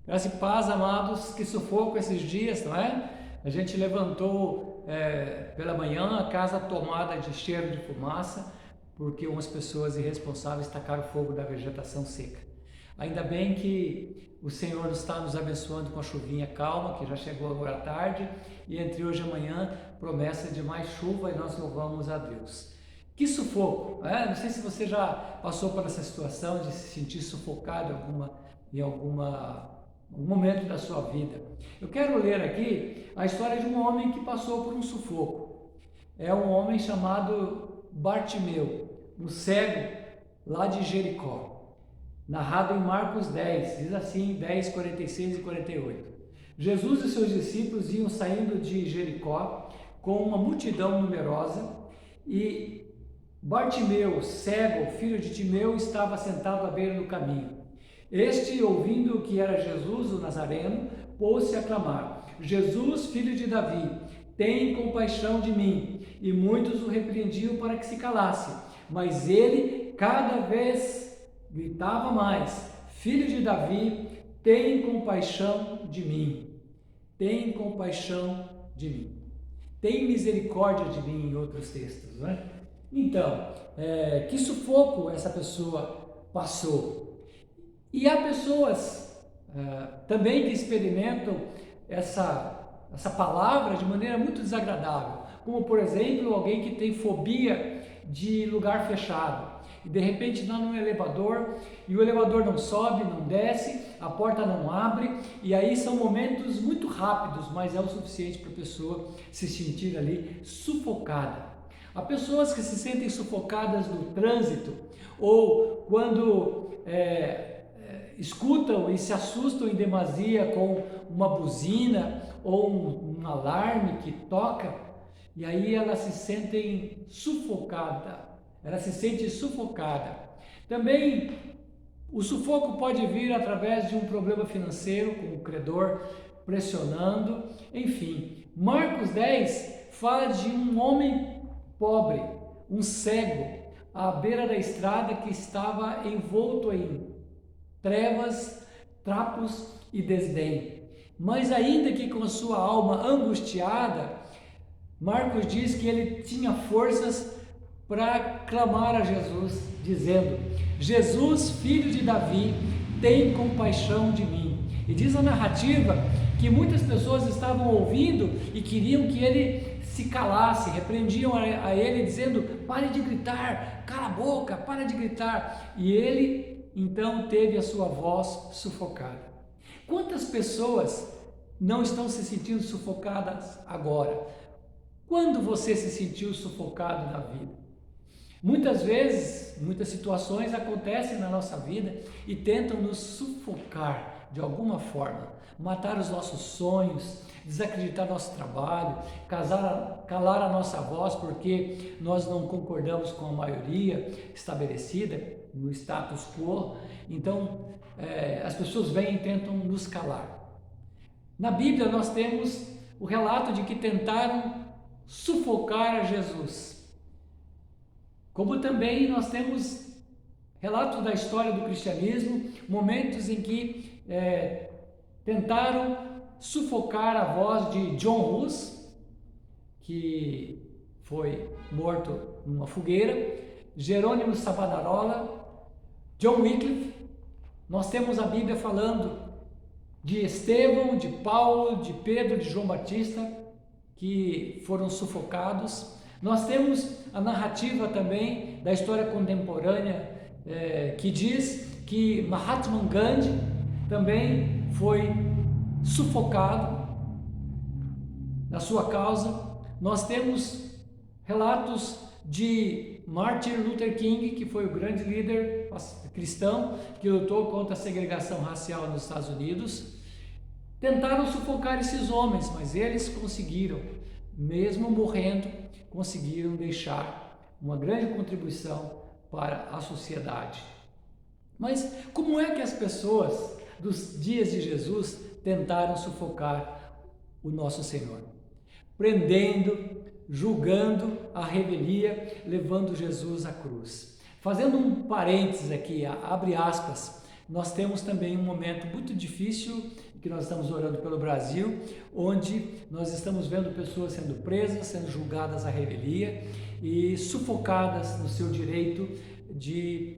Graça e paz, amados, que sufoco esses dias, não é? A gente levantou pela manhã, a casa tomada de cheiro de fumaça, porque umas pessoas irresponsáveis tacaram fogo da vegetação seca. Ainda bem que o Senhor está nos abençoando com a chuvinha calma, que já chegou agora à tarde, e entre hoje e amanhã, promessa de mais chuva, e nós louvamos a Deus. Que sufoco, né? Não sei se você já passou por essa situação de se sentir sufocado em algum momento da sua vida. Eu quero ler aqui a história de um homem que passou por um sufoco. É um homem chamado Bartimeu, um cego lá de Jericó. Narrado em Marcos 10, diz assim, 10, 46 e 48. Jesus e seus discípulos iam saindo de Jericó com uma multidão numerosa e Bartimeu, cego, filho de Timeu, estava sentado à beira do caminho. Este, ouvindo que era Jesus, o Nazareno, pôs-se a clamar: Jesus, filho de Davi, tem compaixão de mim. E muitos o repreendiam para que se calasse. Mas ele cada vez gritava mais: Filho de Davi, tem compaixão de mim. Tem compaixão de mim. Tem misericórdia de mim, em outros textos, não é? Então, que sufoco essa pessoa passou. E há pessoas também que experimentam essa palavra de maneira muito desagradável, como por exemplo alguém que tem fobia de lugar fechado e de repente está num elevador e o elevador não sobe, não desce, a porta não abre, e aí são momentos muito rápidos, mas é o suficiente para a pessoa se sentir ali sufocada. Há pessoas que se sentem sufocadas no trânsito ou quando escutam e se assustam em demasia com uma buzina ou um alarme que toca, e aí elas se sentem sufocadas, ela se sente sufocada. Também o sufoco pode vir através de um problema financeiro, com o credor pressionando, enfim. Marcos 10 fala de um homem pobre, um cego, à beira da estrada que estava envolto em trevas, trapos e desdém. Mas ainda que com a sua alma angustiada, Marcos diz que ele tinha forças para clamar a Jesus, dizendo: Jesus, filho de Davi, tem compaixão de mim. E diz a narrativa que muitas pessoas estavam ouvindo e queriam que ele se calasse, repreendiam a ele dizendo: pare de gritar, cala a boca, para de gritar. E ele então teve a sua voz sufocada. Quantas pessoas não estão se sentindo sufocadas agora? Quando você se sentiu sufocado na vida? Muitas vezes, muitas situações acontecem na nossa vida e tentam nos sufocar de alguma forma, matar os nossos sonhos, desacreditar nosso trabalho, calar a nossa voz porque nós não concordamos com a maioria estabelecida no status quo. Então, as pessoas vêm e tentam nos calar. Na Bíblia nós temos o relato de que tentaram sufocar a Jesus. Como também nós temos relatos da história do cristianismo, momentos em que tentaram sufocar a voz de John Hus, que foi morto numa fogueira, Jerônimo Savonarola, John Wycliffe. Nós temos a Bíblia falando de Estevão, de Paulo, de Pedro, de João Batista, que foram sufocados. Nós temos a narrativa também da história contemporânea que diz que Mahatma Gandhi também foi sufocado na sua causa. Nós temos relatos de Martin Luther King, que foi o grande líder cristão que lutou contra a segregação racial nos Estados Unidos. Tentaram sufocar esses homens, mas eles conseguiram, mesmo morrendo, conseguiram deixar uma grande contribuição para a sociedade. Mas como é que as pessoas dos dias de Jesus tentaram sufocar o nosso Senhor? Prendendo, julgando a revelia, levando Jesus à cruz. Fazendo um parênteses aqui, abre aspas, nós temos também um momento muito difícil, que nós estamos orando pelo Brasil, onde nós estamos vendo pessoas sendo presas, sendo julgadas à revelia e sufocadas no seu direito de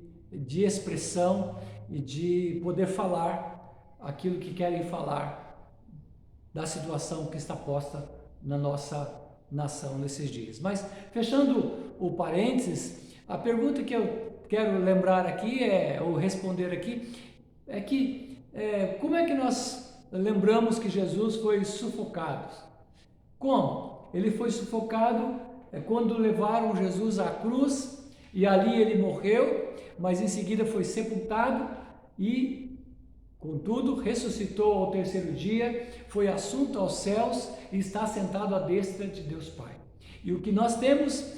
expressão e de poder falar aquilo que querem falar da situação que está posta na nossa nação nesses dias. Mas, fechando o parênteses, a pergunta que eu quero lembrar aqui, ou responder aqui, é que como é que nós lembramos que Jesus foi sufocado? Como? Ele foi sufocado quando levaram Jesus à cruz e ali ele morreu, mas em seguida foi sepultado e, contudo, ressuscitou ao terceiro dia, foi assunto aos céus e está sentado à destra de Deus Pai. E o que nós temos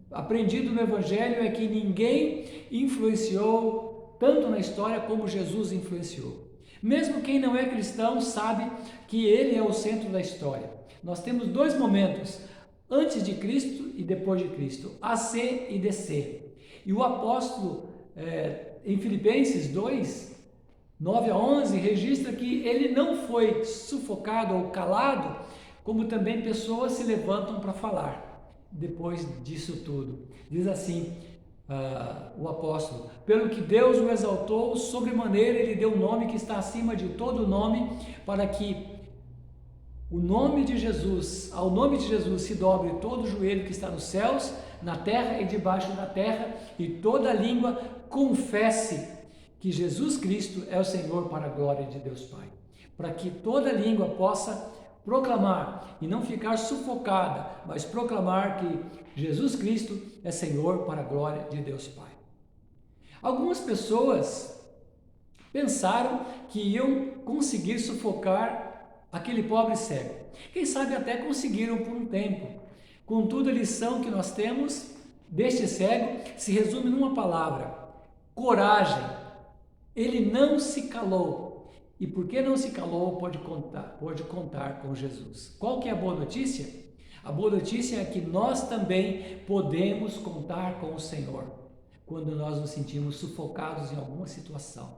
aprendido no Evangelho é que ninguém influenciou tanto na história como Jesus influenciou. Mesmo quem não é cristão sabe que ele é o centro da história. Nós temos dois momentos, antes de Cristo e depois de Cristo, AC e DC. E o apóstolo, em Filipenses 2, 9 a 11, registra que ele não foi sufocado ou calado, como também pessoas se levantam para falar depois disso tudo. Diz assim o apóstolo: pelo que Deus o exaltou, sobremaneira ele deu um nome que está acima de todo nome, para que ao nome de Jesus se dobre todo o joelho que está nos céus, na terra e debaixo da terra, e toda língua confesse que Jesus Cristo é o Senhor, para a glória de Deus Pai. Para que toda língua possa proclamar e não ficar sufocada, mas proclamar que Jesus Cristo é Senhor, para a glória de Deus Pai. Algumas pessoas pensaram que iam conseguir sufocar aquele pobre cego. Quem sabe até conseguiram por um tempo. Contudo, a lição que nós temos deste cego se resume numa palavra: coragem. Ele não se calou. E porque não se calou, pode contar com Jesus. Qual que é a boa notícia? A boa notícia é que nós também podemos contar com o Senhor quando nós nos sentimos sufocados em alguma situação.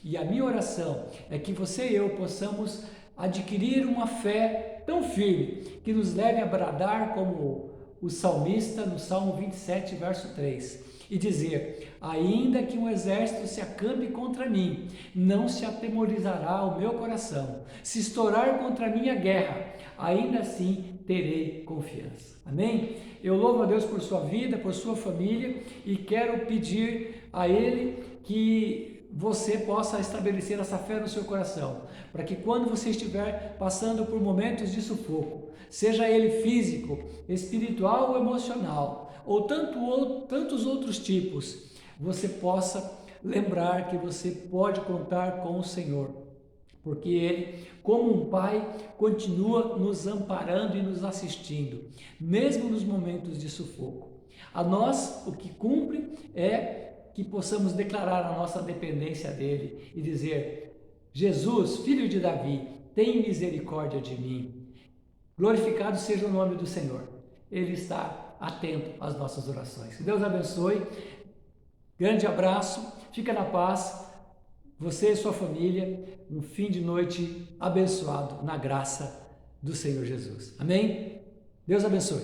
E a minha oração é que você e eu possamos adquirir uma fé tão firme que nos leve a bradar como o salmista no Salmo 27, verso 3, e dizer: ainda que um exército se acampe contra mim, não se atemorizará o meu coração. Se estourar contra mim a guerra, ainda assim terei confiança. Amém? Eu louvo a Deus por sua vida, por sua família, e quero pedir a Ele que você possa estabelecer essa fé no seu coração, para que quando você estiver passando por momentos de sufoco, seja ele físico, espiritual ou emocional, ou tantos outros tipos, você possa lembrar que você pode contar com o Senhor, porque Ele, como um Pai, continua nos amparando e nos assistindo, mesmo nos momentos de sufoco. A nós, o que cumpre é que possamos declarar a nossa dependência dEle e dizer: Jesus, filho de Davi, tem misericórdia de mim. Glorificado seja o nome do Senhor. Ele está atento às nossas orações. Que Deus abençoe. Grande abraço. Fica na paz. Você e sua família. Um fim de noite abençoado na graça do Senhor Jesus. Amém? Deus abençoe.